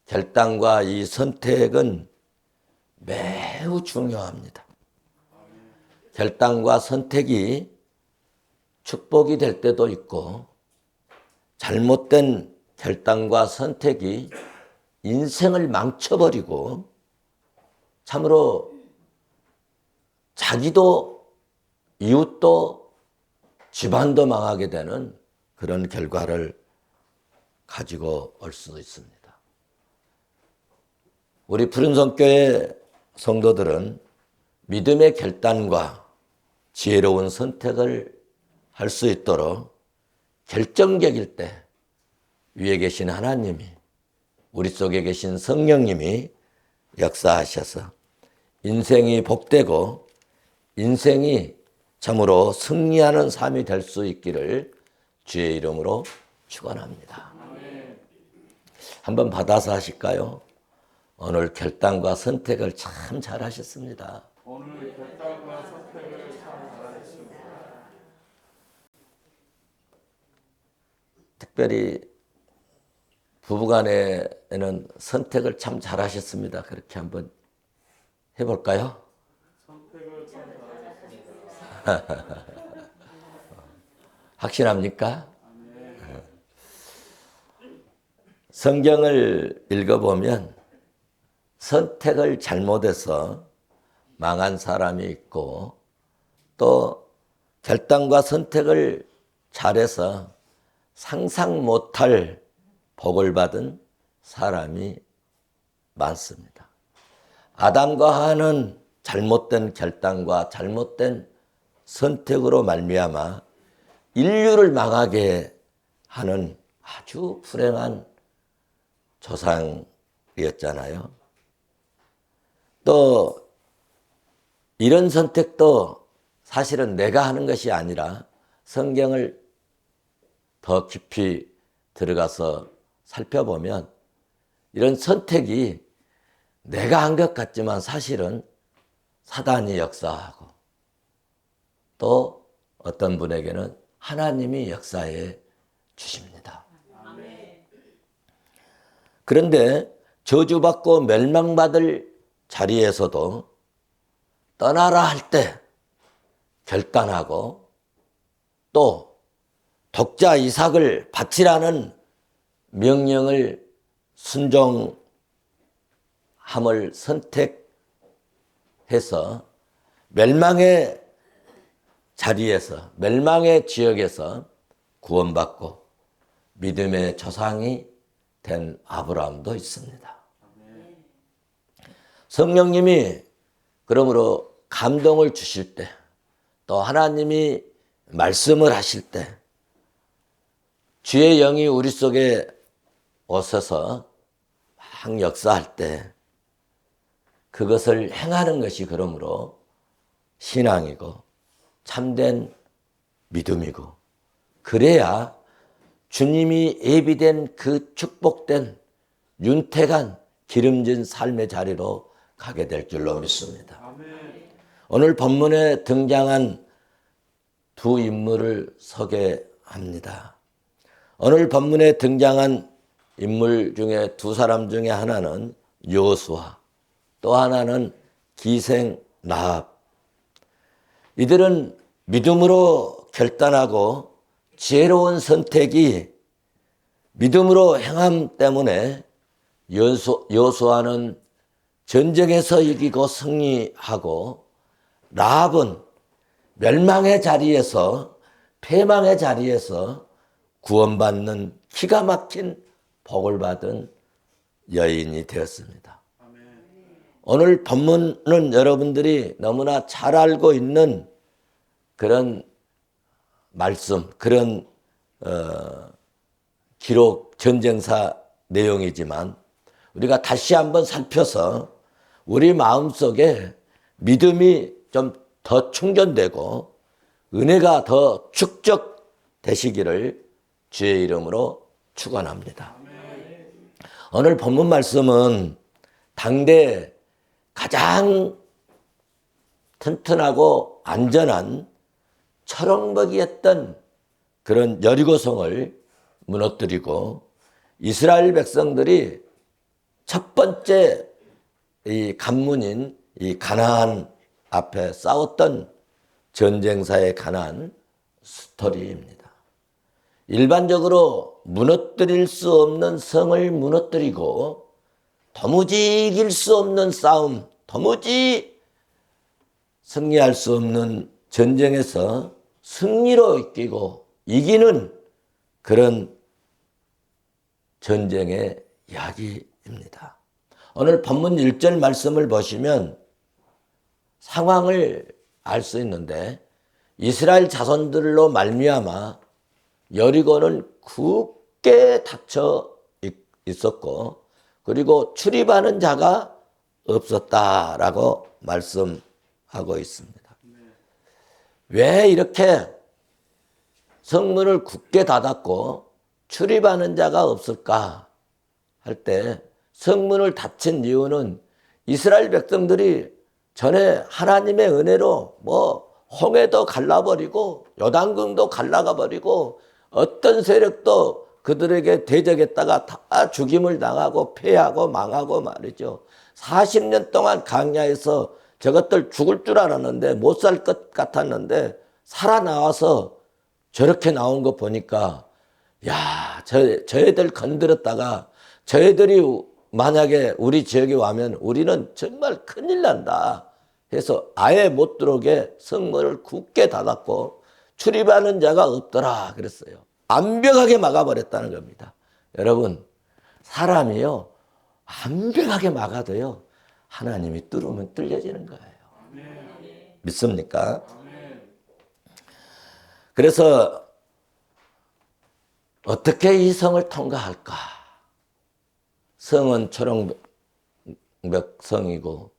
결단과 이 선택은 매우 중요합니다. 결단과 선택이 축복이 될 때도 있고 잘못된 결단과 선택이 인생을 망쳐버리고 참으로 자기도 이웃도 집안도 망하게 되는 그런 결과를 가지고 올 수도 있습니다. 우리 푸른성교회 성도들은 믿음의 결단과 지혜로운 선택을 할 수 있도록 결정적일 때 위에 계신 하나님이 우리 속에 계신 성령님이 역사하셔서 인생이 복되고 인생이 참으로 승리하는 삶이 될 수 있기를 주의 이름으로 축원합니다. 한번 받아서 하실까요? 오늘 결단과 선택을 참 잘하셨습니다. 오늘 결단과 선택을 참 잘하셨습니다. 특별히 부부간에는 선택을 참 잘하셨습니다. 그렇게 한번 해볼까요? 선택을 참 잘하셨습니다. 확신합니까? 성경을 읽어보면 선택을 잘못해서 망한 사람이 있고 또 결단과 선택을 잘해서 상상 못할 복을 받은 사람이 많습니다. 아담과 하와는 잘못된 결단과 잘못된 선택으로 말미암아 인류를 망하게 하는 아주 불행한 조상이었잖아요. 또 이런 선택도 사실은 내가 하는 것이 아니라 성경을 더 깊이 들어가서 살펴보면 이런 선택이 내가 한 것 같지만 사실은 사단이 역사하고 또 어떤 분에게는 하나님이 역사해 주십니다. 그런데 저주받고 멸망받을 자리에서도 떠나라 할 때 결단하고 또 독자 이삭을 바치라는 명령을 순종함을 선택해서 멸망의 자리에서 멸망의 지역에서 구원받고 믿음의 조상이 된 아브라함도 있습니다. 성령님이 그러므로 감동을 주실 때 또 하나님이 말씀을 하실 때 주의 영이 우리 속에 오셔서 막 역사할 때 그것을 행하는 것이 그러므로 신앙이고 참된 믿음이고 그래야 주님이 예비된 그 축복된 윤택한 기름진 삶의 자리로 가게 될 줄로 믿습니다. 아멘. 오늘 본문에 등장한 두 인물을 소개합니다. 오늘 본문에 등장한 인물 중에 두 사람 중에 하나는 여호수아, 또 하나는 기생 라합. 이들은 믿음으로 결단하고 지혜로운 선택이 믿음으로 행함 때문에 여호수아는 전쟁에서 이기고 승리하고 라합은 멸망의 자리에서 패망의 자리에서 구원받는 기가 막힌 복을 받은 여인이 되었습니다. 오늘 본문은 여러분들이 너무나 잘 알고 있는 그런 말씀, 그런 기록, 전쟁사 내용이지만 우리가 다시 한번 살펴서 우리 마음속에 믿음이 좀 더 충전되고 은혜가 더 축적되시기를 주의 이름으로 축원합니다. 오늘 본문 말씀은 당대 가장 튼튼하고 안전한 철옹벽이었던 그런 여리고성을 무너뜨리고 이스라엘 백성들이 첫 번째 이 관문인 이 가나안 앞에 싸웠던 전쟁사에 관한 스토리입니다. 일반적으로 무너뜨릴 수 없는 성을 무너뜨리고 도무지 이길 수 없는 싸움, 도무지 승리할 수 없는 전쟁에서 승리로 이기고 이기는 그런 전쟁의 이야기입니다. 오늘 본문 1절 말씀을 보시면 상황을 알 수 있는데 이스라엘 자손들로 말미암아 여리고는 굳게 닫혀 있었고 그리고 출입하는 자가 없었다라고 말씀하고 있습니다. 왜 이렇게 성문을 굳게 닫았고 출입하는 자가 없을까 할 때 성문을 닫힌 이유는 이스라엘 백성들이 전에 하나님의 은혜로 홍해도 갈라버리고 요단강도 갈라가 버리고 어떤 세력도 그들에게 대적했다가 다 죽임을 당하고 패하고 망하고 말이죠. 40년 동안 광야에서 저것들 죽을 줄 알았는데 못 살 것 같았는데 살아나와서 저렇게 나온 거 보니까 야, 저애들 건드렸다가 저애들이 만약에 우리 지역에 와면 우리는 정말 큰일 난다 해서 아예 못 들어오게 성문을 굳게 닫았고 출입하는 자가 없더라 그랬어요. 완벽하게 막아버렸다는 겁니다. 여러분, 사람이요 완벽하게 막아도요 하나님이 뚫으면 뚫려지는 거예요. 믿습니까? 그래서 어떻게 이 성을 통과할까? 성은 초록벽성이고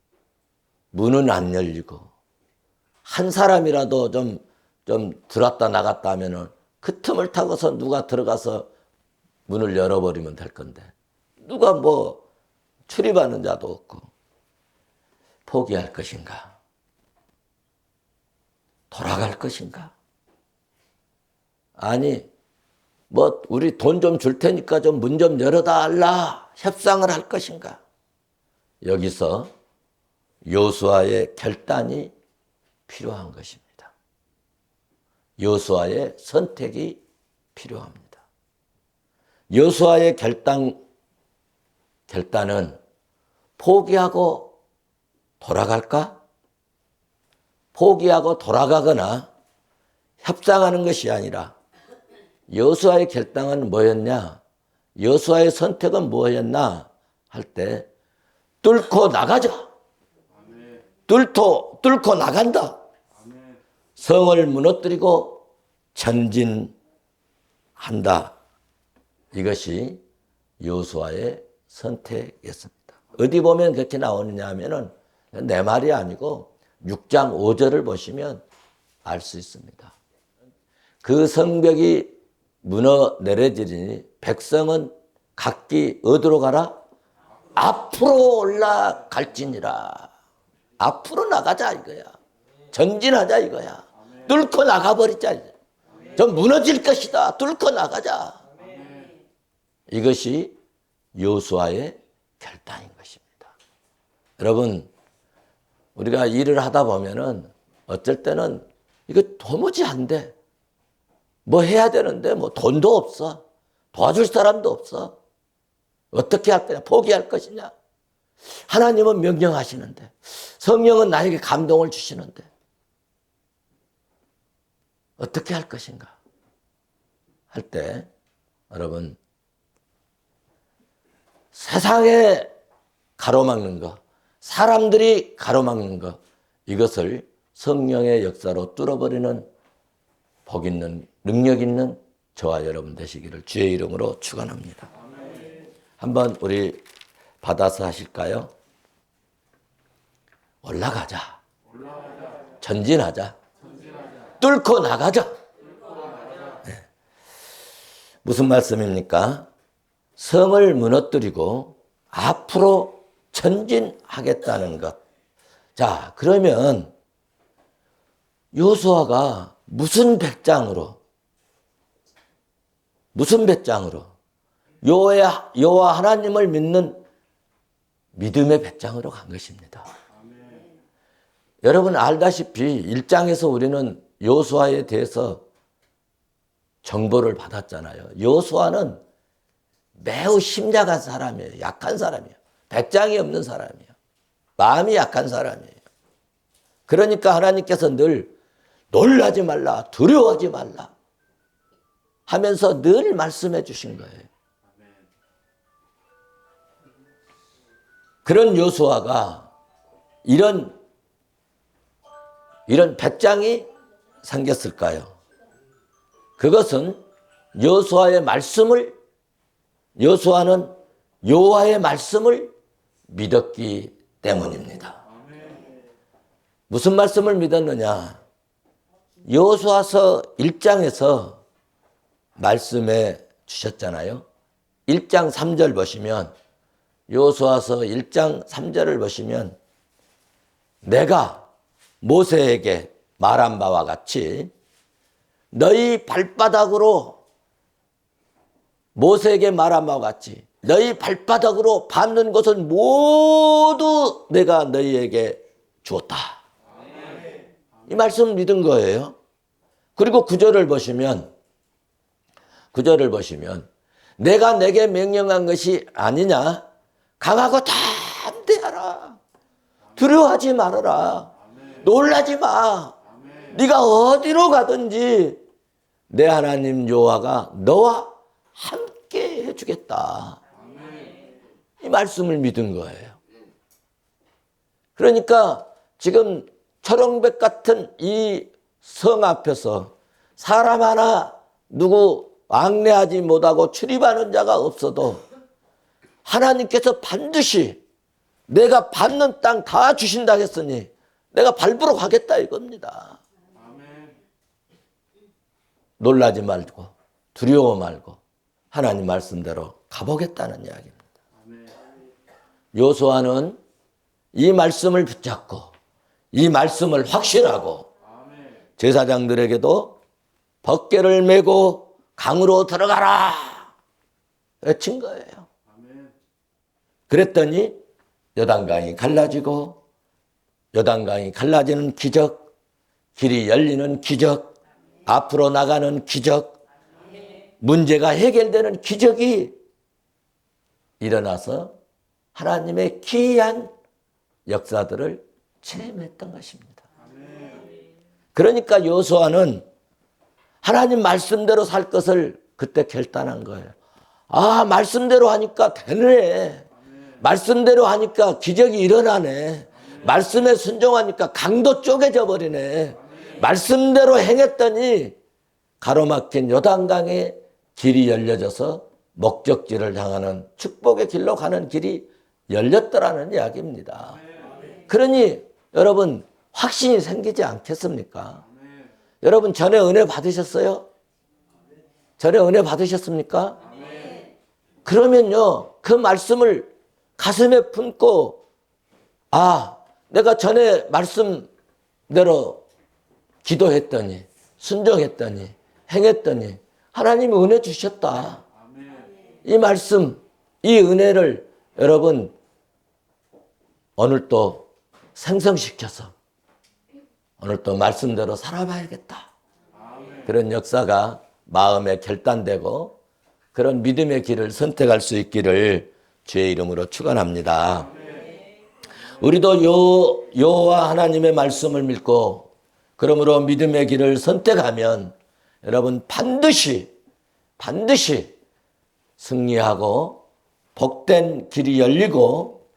문은 안 열리고 한 사람이라도 좀 들었다 나갔다 하면은 그 틈을 타고서 누가 들어가서 문을 열어버리면 될 건데 누가 출입하는 자도 없고 포기할 것인가? 돌아갈 것인가? 아니 우리 돈 좀 줄 테니까 좀 문 좀 열어달라 협상을 할 것인가? 여기서 여호수아의 결단이 필요한 것입니다. 여호수아의 선택이 필요합니다. 여호수아의 결단은 포기하고 돌아갈까? 포기하고 돌아가거나 협상하는 것이 아니라 여호수아의 결단은 뭐였냐? 여호수아의 선택은 뭐였나? 할 때 뚫고 나가자. 뚫고 나간다. 성을 무너뜨리고 전진한다. 이것이 여호수아의 선택이었습니다. 어디 보면 그렇게 나오느냐 하면은 내 말이 아니고 6장 5절을 보시면 알 수 있습니다. 그 성벽이 무너 내려지니 백성은 각기 어디로 가라? 앞으로 올라갈지니라. 앞으로 나가자 이거야. 전진하자 이거야. 뚫고 나가버리자. 좀 무너질 것이다. 뚫고 나가자. 이것이 여호수아의 결단인 것입니다. 여러분, 우리가 일을 하다 보면은 어쩔 때는 이거 도무지 안 돼. 해야 되는데 돈도 없어. 도와줄 사람도 없어. 어떻게 할 거냐? 포기할 것이냐? 하나님은 명령하시는데 성령은 나에게 감동을 주시는데 어떻게 할 것인가? 할 때 여러분 세상에 가로막는 거, 사람들이 가로막는 거 이것을 성령의 역사로 뚫어버리는 복 있는 능력 있는 저와 여러분 되시기를 주의 이름으로 축원합니다. 한번 우리 받아서 하실까요? 올라가자. 전진하자. 뚫고 나가자. 네. 무슨 말씀입니까? 성을 무너뜨리고 앞으로 전진하겠다는 것. 자, 그러면 여호수아가 무슨 배짱으로 여호와 하나님을 믿는 믿음의 배짱으로 간 것입니다. 여러분 알다시피 1장에서 우리는 여호수아에 대해서 정보를 받았잖아요. 여호수아는 매우 심약한 사람이에요. 약한 사람이에요. 배짱이 없는 사람이에요. 마음이 약한 사람이에요. 그러니까 하나님께서 늘 놀라지 말라, 두려워하지 말라 하면서 늘 말씀해 주신 거예요. 그런 여호수아가 이런 배짱이 생겼을까요? 그것은 여호수아는 여호와의 말씀을 믿었기 때문입니다. 무슨 말씀을 믿었느냐? 여호수아서 1장에서 말씀해 주셨잖아요. 1장 3절 보시면 여호수아서 1장 3절을 보시면 내가 모세에게 말한 바와 같이 너희 발바닥으로 모세에게 말한 바와 같이 너희 발바닥으로 밟는 것은 모두 내가 너희에게 주었다. 이 말씀을 믿은 거예요. 그리고 9절을 보시면 내가 내게 명령한 것이 아니냐? 강하고 담대하라. 두려워하지 말아라. 놀라지 마. 네가 어디로 가든지 내 하나님 여호와가 너와 함께 해주겠다. 이 말씀을 믿은 거예요. 그러니까 지금 초롱백 같은 이 성 앞에서 사람 하나 누구 왕래하지 못하고 출입하는 자가 없어도 하나님께서 반드시 내가 받는 땅 다 주신다 했으니 내가 밟으러 가겠다 이겁니다. 놀라지 말고 두려워 말고 하나님 말씀대로 가보겠다는 이야기입니다. 여호수아는 이 말씀을 붙잡고 이 말씀을 확신하고 제사장들에게도 법궤를 메고 강으로 들어가라 외친 거예요. 그랬더니 요단강이 갈라지고 요단강이 갈라지는 기적, 길이 열리는 기적, 앞으로 나가는 기적, 문제가 해결되는 기적이 일어나서 하나님의 기이한 역사들을 체험했던 것입니다. 그러니까 여호수아는 하나님 말씀대로 살 것을 그때 결단한 거예요. 아, 말씀대로 하니까 되네. 말씀대로 하니까 기적이 일어나네. 말씀에 순종하니까 강도 쪼개져 버리네. 말씀대로 행했더니 가로막힌 요단강의 길이 열려져서 목적지를 향하는 축복의 길로 가는 길이 열렸더라는 이야기입니다. 그러니 여러분 확신이 생기지 않겠습니까? 여러분 전에 은혜 받으셨어요? 전에 은혜 받으셨습니까? 그러면요 그 말씀을 가슴에 품고 아 내가 전에 말씀대로 기도했더니 순종했더니 행했더니 하나님이 은혜 주셨다. 이 말씀 이 은혜를 여러분 오늘 또 생성시켜서 오늘 또 말씀대로 살아봐야겠다. 그런 역사가 마음에 결단되고 그런 믿음의 길을 선택할 수 있기를 주의 이름으로 축원합니다. 우리도 여호와 하나님의 말씀을 믿고 그러므로 믿음의 길을 선택하면 여러분 반드시 승리하고 복된 길이 열리고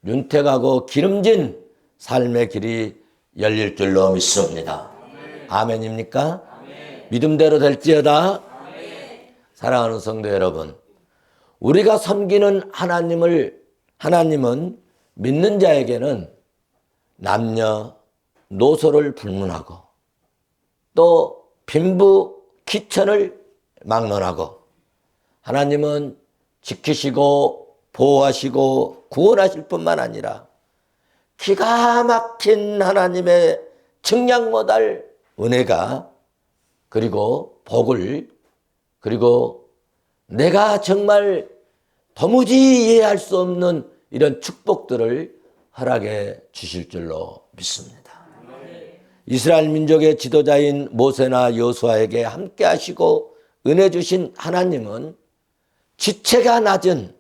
윤택하고 기름진 삶의 길이 열릴 줄로 믿습니다. 아멘입니까? 믿음대로 될지어다. 사랑하는 성도 여러분, 우리가 섬기는 하나님은 믿는 자에게는 남녀 노소를 불문하고 또 빈부 귀천을 막론하고 하나님은 지키시고 보호하시고 구원하실 뿐만 아니라 기가 막힌 하나님의 측량 못할 은혜가 그리고 복을 그리고 내가 정말 도무지 이해할 수 없는 이런 축복들을 허락해 주실 줄로 믿습니다. 이스라엘 민족의 지도자인 모세나 여호수아에게 함께 하시고 은혜 주신 하나님은 지체가 낮은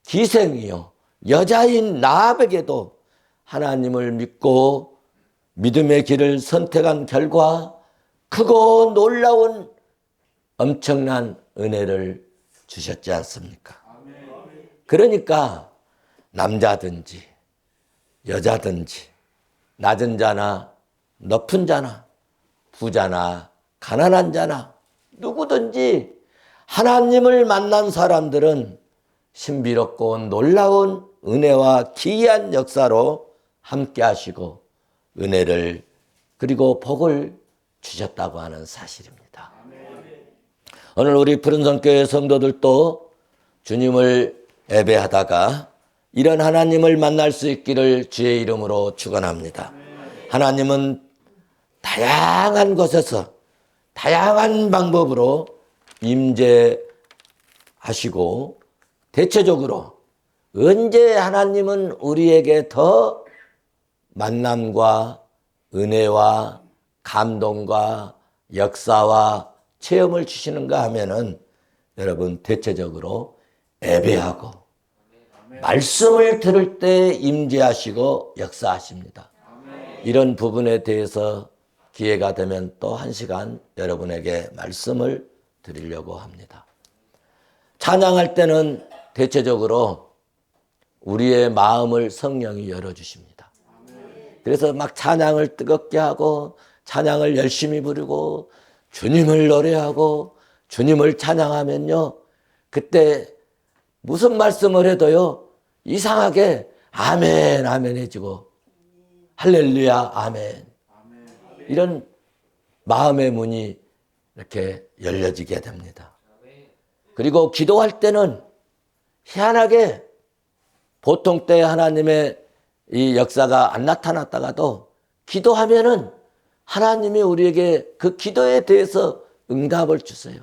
기생이요 여자인 라합에게도 하나님을 믿고 믿음의 길을 선택한 결과 크고 놀라운 엄청난 은혜를 주셨지 않습니까? 그러니까 남자든지 여자든지 낮은 자나 높은 자나 부자나 가난한 자나 누구든지 하나님을 만난 사람들은 신비롭고 놀라운 은혜와 기이한 역사로 함께 하시고 은혜를 그리고 복을 주셨다고 하는 사실입니다. 오늘 우리 푸른성교회 성도들도 주님을 예배하다가 이런 하나님을 만날 수 있기를 주의 이름으로 축원합니다. 하나님은 다양한 곳에서 다양한 방법으로 임재하시고 대체적으로 언제 하나님은 우리에게 더 만남과 은혜와 감동과 역사와 체험을 주시는가 하면은 여러분 대체적으로 예배하고 말씀을 들을 때 임재하시고 역사하십니다. 이런 부분에 대해서 기회가 되면 또 한 시간 여러분에게 말씀을 드리려고 합니다. 찬양할 때는 대체적으로 우리의 마음을 성령이 열어주십니다. 그래서 막 찬양을 뜨겁게 하고 찬양을 열심히 부르고 주님을 노래하고 주님을 찬양하면요. 그때 무슨 말씀을 해도요. 이상하게 아멘 아멘 해지고 할렐루야 아멘 이런 마음의 문이 이렇게 열려지게 됩니다. 그리고 기도할 때는 희한하게 보통 때 하나님의 이 역사가 안 나타났다가도 기도하면은 하나님이 우리에게 그 기도에 대해서 응답을 주세요.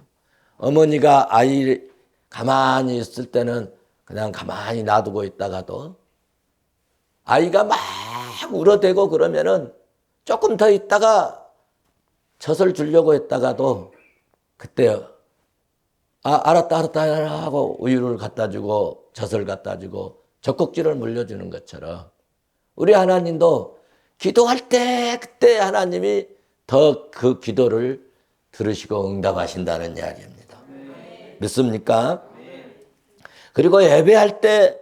어머니가 아이 가만히 있을 때는 그냥 가만히 놔두고 있다가도 아이가 막 울어대고 그러면은 조금 더 있다가 젖을 주려고 했다가도 그때 알았다 하고 우유를 갖다 주고 젖을 갖다 주고 젖꼭지를 물려주는 것처럼 우리 하나님도 기도할 때 그때 하나님이 더 그 기도를 들으시고 응답하신다는 이야기입니다. 믿습니까? 그리고 예배할 때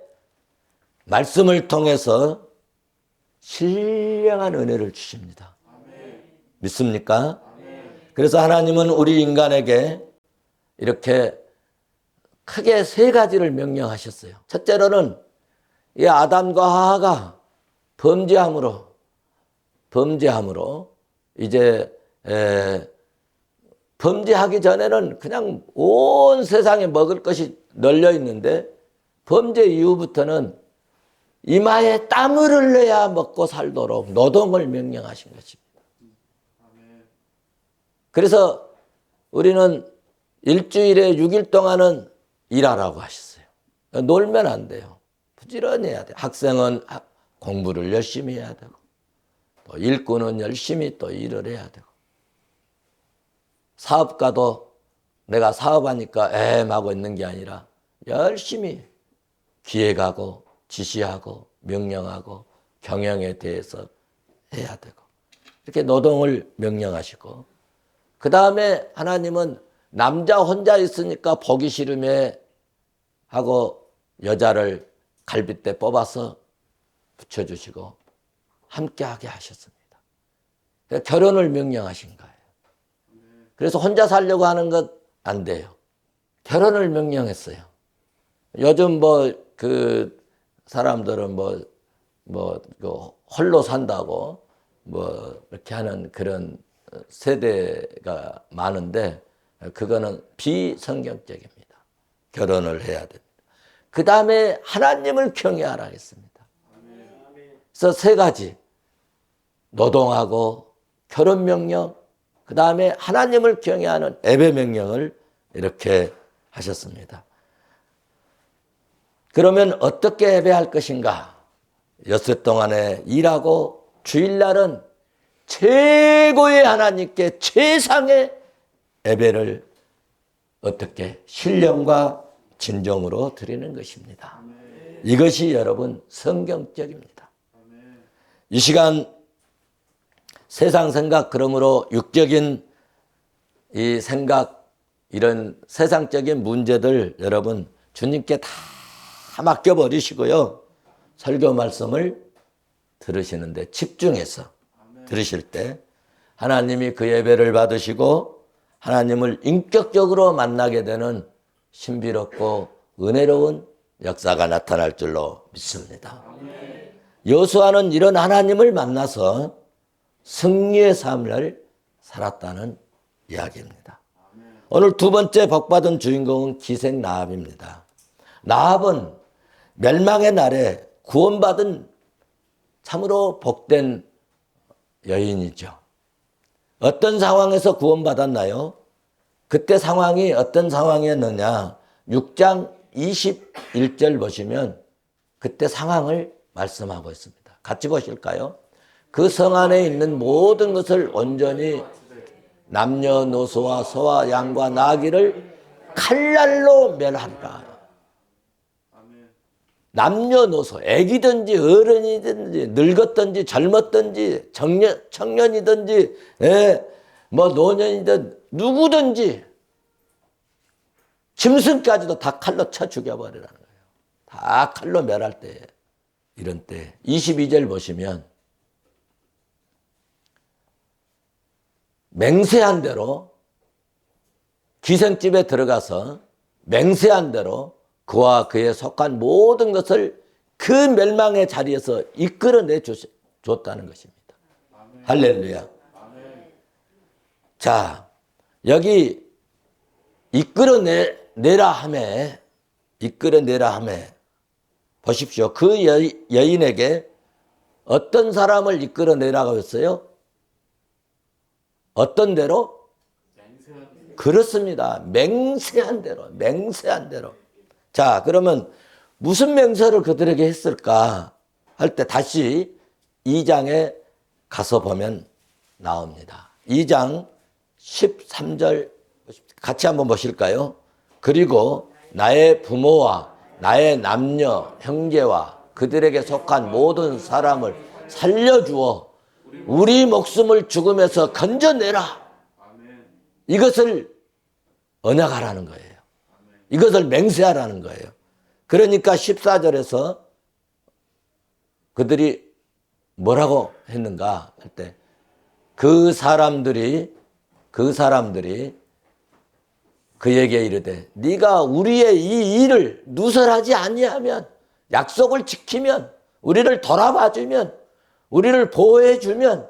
말씀을 통해서 신령한 은혜를 주십니다. 믿습니까? 그래서 하나님은 우리 인간에게 이렇게 크게 세 가지를 명령하셨어요. 첫째로는 이 아담과 하와가 범죄함으로 이제 범죄하기 전에는 그냥 온 세상에 먹을 것이 널려 있는데 범죄 이후부터는 이마에 땀을 흘려야 먹고 살도록 노동을 명령하신 것입니다. 그래서 우리는 일주일에 6일 동안은 일하라고 하셨어요. 놀면 안 돼요. 부지런히 해야 돼요. 학생은 공부를 열심히 해야 되고 또 일꾼은 열심히 또 일을 해야 되고 사업가도 내가 사업하니까 하고 있는 게 아니라 열심히 기획하고 지시하고 명령하고 경영에 대해서 해야 되고 이렇게 노동을 명령하시고 그 다음에 하나님은 남자 혼자 있으니까 보기 싫으면 하고 여자를 갈빗대 뽑아서 붙여주시고 함께하게 하셨습니다. 결혼을 명령하신 거예요. 그래서 혼자 살려고 하는 것 안 돼요. 결혼을 명령했어요. 요즘 그 사람들은 홀로 산다고 이렇게 하는 그런 세대가 많은데 그거는 비성경적입니다. 결혼을 해야 됩니다. 그 다음에 하나님을 경외하라 했습니다. 그래서 세 가지 노동하고 결혼 명령 그 다음에 하나님을 경외하는 예배 명령을 이렇게 하셨습니다. 그러면 어떻게 예배할 것인가? 엿새 동안에 일하고 주일날은 최고의 하나님께 최상의 예배를 어떻게 신령과 진정으로 드리는 것입니다. 이것이 여러분 성경적입니다. 이 시간 세상 생각, 그러므로 육적인 이 생각, 이런 세상적인 문제들 여러분 주님께 다 맡겨버리시고요. 설교 말씀을 들으시는데 집중해서 들으실 때 하나님이 그 예배를 받으시고 하나님을 인격적으로 만나게 되는 신비롭고 은혜로운 역사가 나타날 줄로 믿습니다. 여호수아는 이런 하나님을 만나서 승리의 삶을 살았다는 이야기입니다. 오늘 두 번째 복받은 주인공은 기생 나합입니다. 나합은 멸망의 날에 구원받은 참으로 복된 여인이죠. 어떤 상황에서 구원받았나요? 그때 상황이 어떤 상황이었느냐? 6장 21절 보시면 그때 상황을 말씀하고 있습니다. 같이 보실까요? 그 성 안에 있는 모든 것을 온전히 남녀노소와 소와 양과 나귀를 칼날로 멸하리라. 남녀노소, 애기든지 어른이든지 늙었든지 젊었든지 청년이든지 뭐 노년이든 누구든지 짐승까지도 다 칼로 쳐 죽여버리라는 거예요. 다 칼로 멸할 때, 이런 때 22절 보시면 맹세한 대로 기생집에 들어가서 맹세한 대로 그와 그에 속한 모든 것을 그 멸망의 자리에서 이끌어내 줬다는 것입니다. 아멘. 할렐루야. 아멘. 자, 여기 이끌어내라 하매 보십시오. 그 여인에게 어떤 사람을 이끌어내라고 했어요? 어떤 대로? 그렇습니다. 맹세한 대로. 자, 그러면 무슨 맹세를 그들에게 했을까 할 때 다시 2장에 가서 보면 나옵니다. 2장 13절 같이 한번 보실까요? 그리고 나의 부모와 나의 남녀 형제와 그들에게 속한 모든 사람을 살려주어 우리 목숨을 죽음에서 건져내라. 이것을 언약하라는 거예요. 이것을 맹세하라는 거예요. 그러니까 14절에서 그들이 뭐라고 했는가 할 때 그 사람들이 그에게 이르되 네가 우리의 이 일을 누설하지 아니하면 약속을 지키면 우리를 돌아봐주면 우리를 보호해주면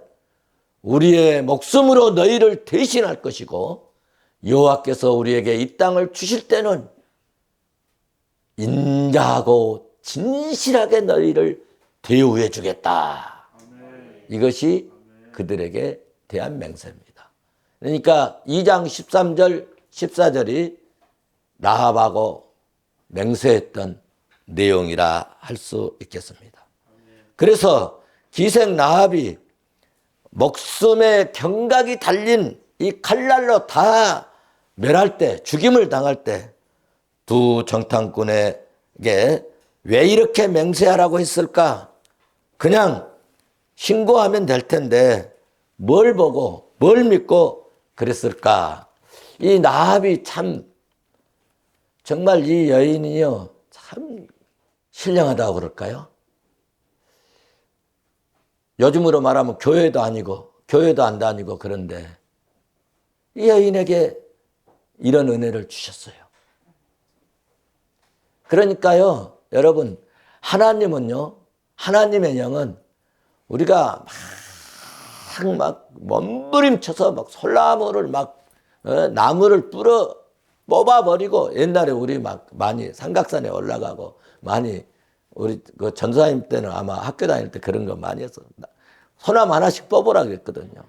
우리의 목숨으로 너희를 대신할 것이고 여호와께서 우리에게 이 땅을 주실 때는 인자하고 진실하게 너희를 대우해 주겠다. 이것이 그들에게 대한 맹세입니다. 그러니까 2장 13절 14절이 라합하고 맹세했던 내용이라 할 수 있겠습니다. 그래서 기생 라합이 목숨의 경각이 달린 이 칼날로 다 멸할 때, 죽임을 당할 때 두 정탐꾼에게 왜 이렇게 맹세하라고 했을까? 그냥 신고하면 될 텐데 뭘 보고 뭘 믿고 그랬을까? 이 나합이 참 정말 이 여인이요 참 신령하다고 그럴까요? 요즘으로 말하면 교회도 아니고 교회도 안 다니고 그런데 이 여인에게 이런 은혜를 주셨어요. 그러니까요, 여러분, 하나님은요, 하나님의 영은 우리가 막 몸부림쳐서 막 솔나무를 막 나무를 뽑아버리고 옛날에 우리 막 많이 삼각산에 올라가고 많이 우리 그 전사님 때는 아마 학교 다닐 때 그런 거 많이 했어. 소나무 하나씩 뽑으라 그랬거든요.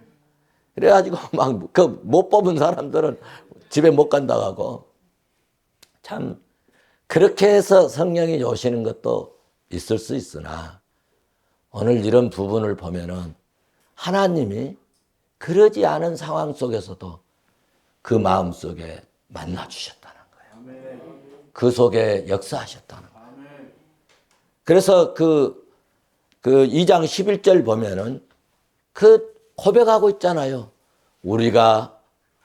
그래가지고 막 그 못 뽑은 사람들은 집에 못 간다고 하고 참 그렇게 해서 성령이 오시는 것도 있을 수 있으나 오늘 이런 부분을 보면은 하나님이 그러지 않은 상황 속에서도 그 마음 속에 만나 주셨다는 거예요. 그 속에 역사하셨다는 거예요. 그래서 그 2장 11절 보면은 그 고백하고 있잖아요. 우리가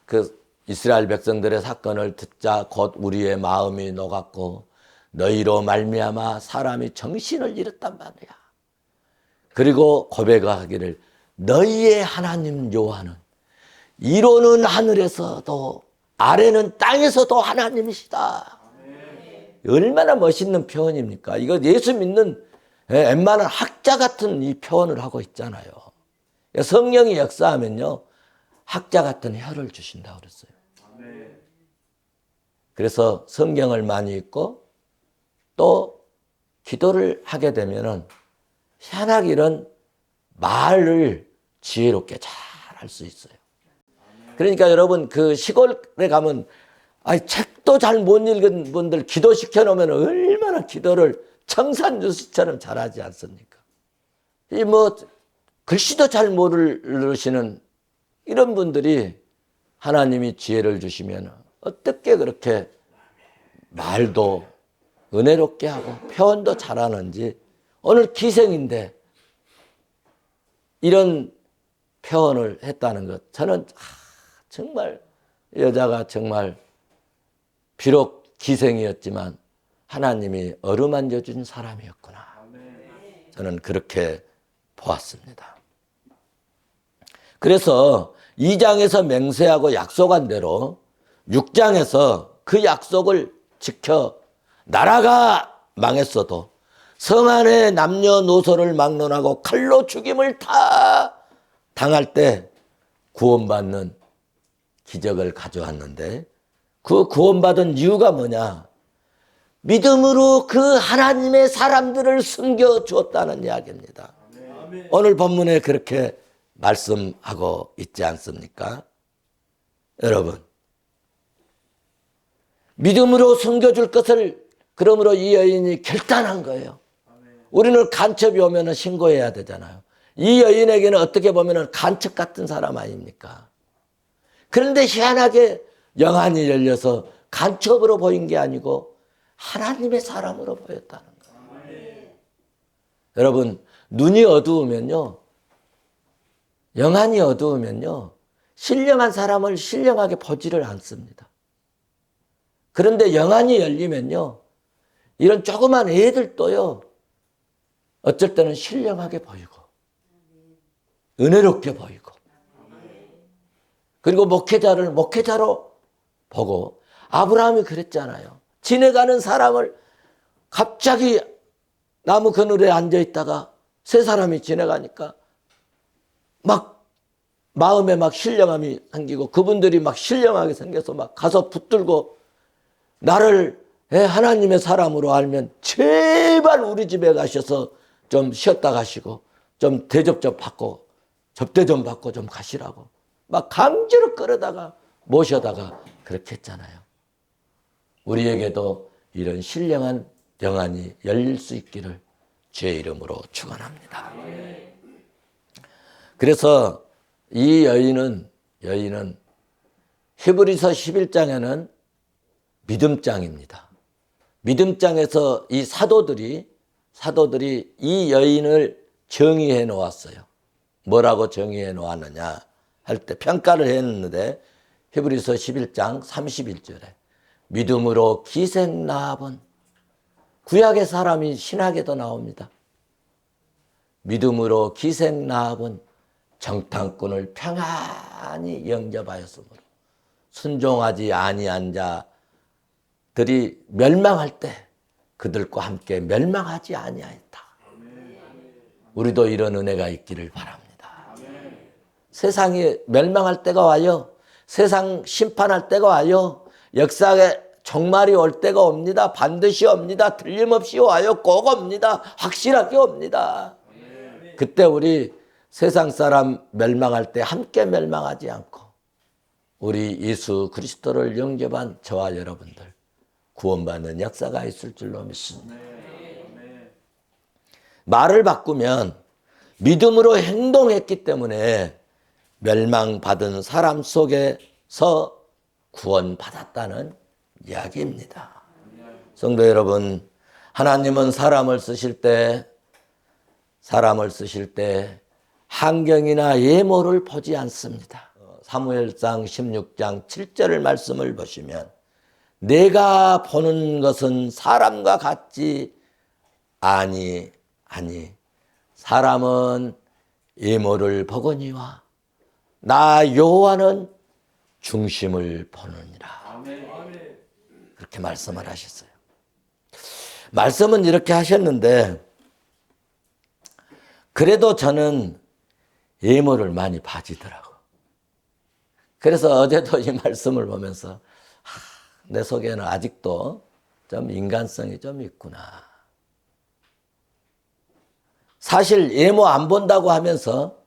그 이스라엘 백성들의 사건을 듣자 곧 우리의 마음이 녹았고 너희로 말미암아 사람이 정신을 잃었단 말이야. 그리고 고백하기를 너희의 하나님 여호와는 이로는 하늘에서도 아래는 땅에서도 하나님이시다. 얼마나 멋있는 표현입니까? 이거 예수 믿는 웬만한 학자 같은 이 표현을 하고 있잖아요. 성령이 역사하면요 학자 같은 혀를 주신다고 그랬어요. 그래서 성경을 많이 읽고 또 기도를 하게 되면은 희한하게 이런 말을 지혜롭게 잘 할 수 있어요. 그러니까 여러분 그 시골에 가면 책도 잘 못 읽은 분들 기도시켜 놓으면 얼마나 기도를 청산유수처럼 잘하지 않습니까? 이 뭐 글씨도 잘 모르시는 이런 분들이 하나님이 지혜를 주시면 어떻게 그렇게 말도 은혜롭게 하고 표현도 잘하는지 오늘 기생인데 이런 표현을 했다는 것 저는 정말 여자가 정말 비록 기생이었지만 하나님이 어루만져 준 사람이었구나. 저는 그렇게 보았습니다. 그래서 2장에서 맹세하고 약속한 대로 6장에서 그 약속을 지켜 나라가 망했어도 성 안에 남녀노소를 막론하고 칼로 죽임을 다 당할 때 구원받는 기적을 가져왔는데 그 구원받은 이유가 뭐냐? 믿음으로 그 하나님의 사람들을 숨겨주었다는 이야기입니다. 오늘 본문에 그렇게 말씀하고 있지 않습니까? 여러분, 믿음으로 숨겨줄 것을 그러므로 이 여인이 결단한 거예요. 우리는 간첩이 오면 신고해야 되잖아요. 이 여인에게는 어떻게 보면 간첩 같은 사람 아닙니까? 그런데 희한하게 영안이 열려서 간첩으로 보인 게 아니고 하나님의 사람으로 보였다는 거예요. 여러분, 눈이 어두우면요, 영안이 어두우면요, 신령한 사람을 신령하게 보지를 않습니다. 그런데 영안이 열리면요, 이런 조그만 애들도요, 어쩔 때는 신령하게 보이고, 은혜롭게 보이고, 그리고 목회자를 목회자로 보고, 아브라함이 그랬잖아요. 지나가는 사람을 갑자기 나무 그늘에 앉아있다가 세 사람이 지나가니까 막 마음에 막 신령함이 생기고 그분들이 막 신령하게 생겨서 막 가서 붙들고 나를 하나님의 사람으로 알면 제발 우리 집에 가셔서 좀 쉬었다 가시고 좀 대접 좀 받고 접대 좀 받고 좀 가시라고 막 강제로 끌어다가 모셔다가 그렇게 했잖아요. 우리에게도 이런 신령한 영안이 열릴 수 있기를 주의 이름으로 축원합니다. 그래서 이 여인은 히브리서 11장에는 믿음장입니다. 믿음장에서 이 사도들이 이 여인을 정의해 놓았어요. 뭐라고 정의해 놓았느냐 할 때 평가를 했는데 히브리서 11장 31절에 믿음으로 기생 라합은 구약의 사람이 신약에도 나옵니다. 믿음으로 기생 라합은 정탐꾼을 평안히 영접하였으므로 순종하지 아니한 자들이 멸망할 때 그들과 함께 멸망하지 아니하였다. 우리도 이런 은혜가 있기를 바랍니다. 세상이 멸망할 때가 와요. 세상 심판할 때가 와요. 역사에 종말이 올 때가 옵니다. 반드시 옵니다. 틀림없이 와요. 꼭 옵니다. 확실하게 옵니다. 그때 우리 세상 사람 멸망할 때 함께 멸망하지 않고 우리 예수 그리스도를 영접한 저와 여러분들 구원받는 역사가 있을 줄로 믿습니다. 말을 바꾸면 믿음으로 행동했기 때문에 멸망받은 사람 속에서 구원받았다는 이야기입니다. 성도 여러분, 하나님은 사람을 쓰실 때 환경이나 예모를 보지 않습니다. 사무엘상 16장 7절의 말씀을 보시면 내가 보는 것은 사람과 같지 아니 사람은 예모를 보거니와 나 여호와는 중심을 보느니라. 그렇게 말씀을 하셨어요. 말씀은 이렇게 하셨는데 그래도 저는 예모를 많이 봐지더라고. 그래서 어제도 이 말씀을 보면서 내 속에는 아직도 좀 인간성이 좀 있구나. 사실 예모 안 본다고 하면서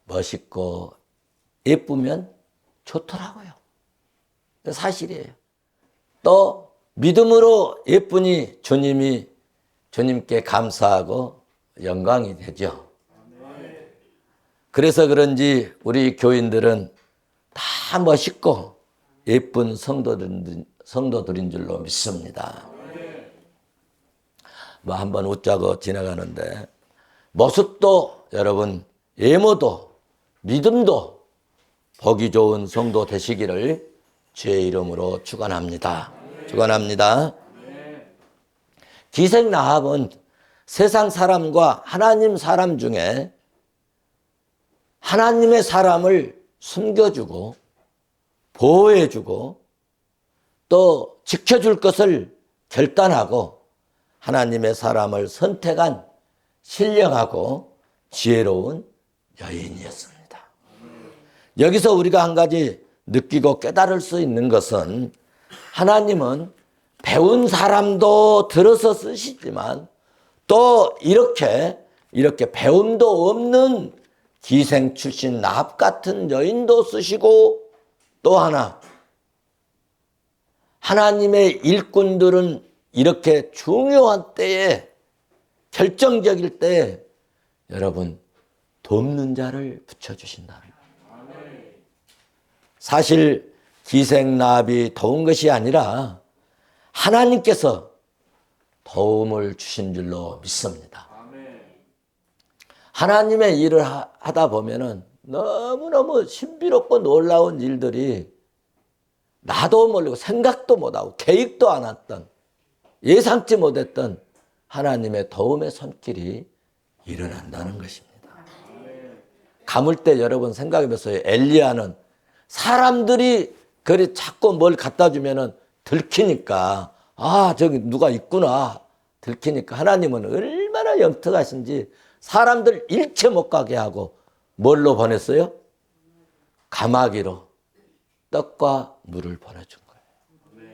멋있고 예쁘면 좋더라고요. 사실이에요. 또 믿음으로 예쁘니 주님께 감사하고 영광이 되죠. 그래서 그런지 우리 교인들은 다 멋있고 예쁜 성도들인 줄로 믿습니다. 뭐 한번 웃자고 지나가는데 모습도 여러분 예모도 믿음도 보기 좋은 성도 되시기를 주의 이름으로 축원합니다. 축원합니다. 기생 라합은 세상 사람과 하나님 사람 중에 하나님의 사람을 숨겨주고 보호해주고 또 지켜줄 것을 결단하고 하나님의 사람을 선택한 신령하고 지혜로운 여인이었습니다. 여기서 우리가 한 가지 느끼고 깨달을 수 있는 것은 하나님은 배운 사람도 들어서 쓰시지만 또 이렇게 배움도 없는 기생 출신 라합 같은 여인도 쓰시고 또 하나 하나님의 일꾼들은 이렇게 중요한 때에 결정적일 때에 여러분 돕는 자를 붙여주신다는 거예요. 사실 기생 라합이 도운 것이 아니라 하나님께서 도움을 주신 줄로 믿습니다. 하나님의 일을 하다 보면은 너무너무 신비롭고 놀라운 일들이 나도 모르고 생각도 못하고 계획도 안 했던 예상치 못했던 하나님의 도움의 손길이 일어난다는 것입니다. 가물 때 여러분 생각해 보세요. 엘리야는 사람들이 그리 자꾸 뭘 갖다 주면은 들키니까 저기 누가 있구나 들키니까 하나님은 얼마나 영특하신지 사람들 일체 못 가게 하고 뭘로 보냈어요? 가마귀로 떡과 물을 보내준 거예요.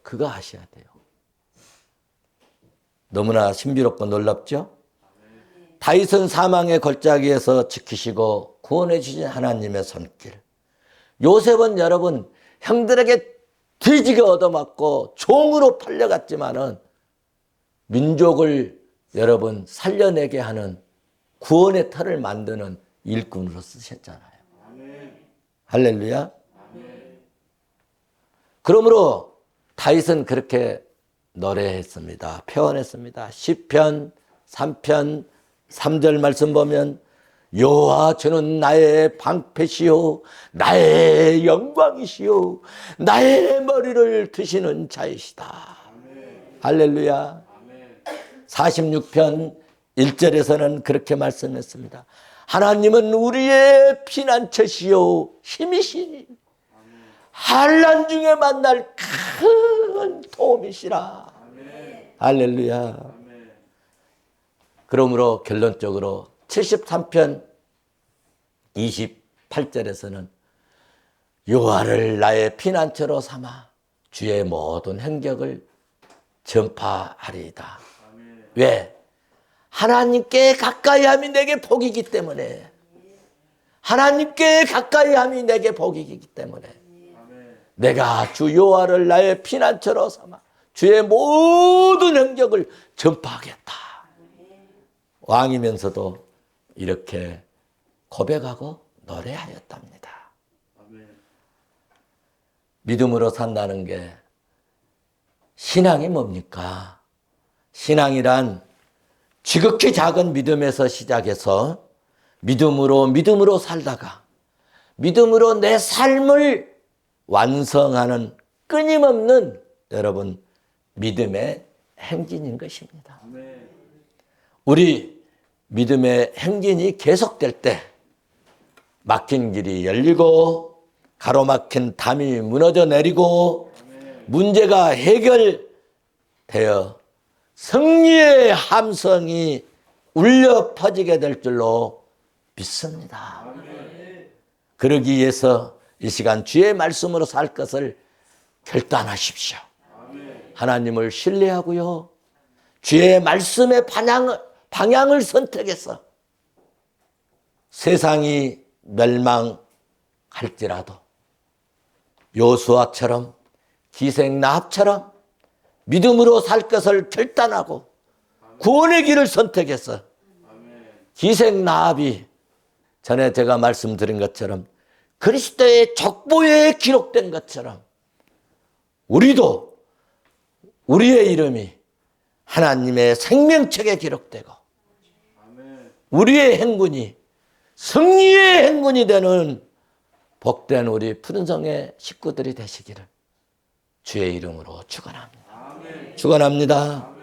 그거 아셔야 돼요. 너무나 신비롭고 놀랍죠? 다윗은 사망의 골짜기에서 지키시고 구원해 주신 하나님의 손길. 요셉은 여러분 형들에게 뒤지게 얻어맞고 종으로 팔려갔지만은 민족을 여러분 살려내게 하는 구원의 터를 만드는 일꾼으로 쓰셨잖아요. 할렐루야. 그러므로 다윗은 그렇게 노래했습니다. 표현했습니다. 시편 3편 3절 말씀 보면 여호와 주는 나의 방패시요 나의 영광이시요 나의 머리를 드시는 자이시다. 할렐루야. 46편 1절에서는 그렇게 말씀했습니다. 하나님은 우리의 피난처시요 힘이시니 환난 중에 만날 큰 도움이시라. 할렐루야. 그러므로 결론적으로 73편 28절에서는 여호와를 나의 피난처로 삼아 주의 모든 행적을 전파하리이다. 왜? 하나님께 가까이함이 내게 복이기 때문에 하나님께 가까이함이 내게 복이기 때문에 내가 주 여호와를 나의 피난처로 삼아 주의 모든 행적을 전파하겠다. 왕이면서도 이렇게 고백하고 노래하였답니다. 믿음으로 산다는 게 신앙이 뭡니까? 신앙이란 지극히 작은 믿음에서 시작해서 믿음으로 살다가 믿음으로 내 삶을 완성하는 끊임없는 여러분 믿음의 행진인 것입니다. 우리 믿음의 행진이 계속될 때 막힌 길이 열리고 가로막힌 담이 무너져 내리고 문제가 해결되어 승리의 함성이 울려 퍼지게 될 줄로 믿습니다. 그러기 위해서 이 시간 주의 말씀으로 살 것을 결단하십시오. 하나님을 신뢰하고요. 주의 말씀의 방향을 선택해서 세상이 멸망할지라도 요수아처럼 기생나합처럼 믿음으로 살 것을 결단하고 구원의 길을 선택해서 기생나합이 전에 제가 말씀드린 것처럼 그리스도의 족보에 기록된 것처럼 우리도 우리의 이름이 하나님의 생명책에 기록되고 우리의 행군이 승리의 행군이 되는 복된 우리 푸른성의 식구들이 되시기를 주의 이름으로 축원합니다. 축원합니다.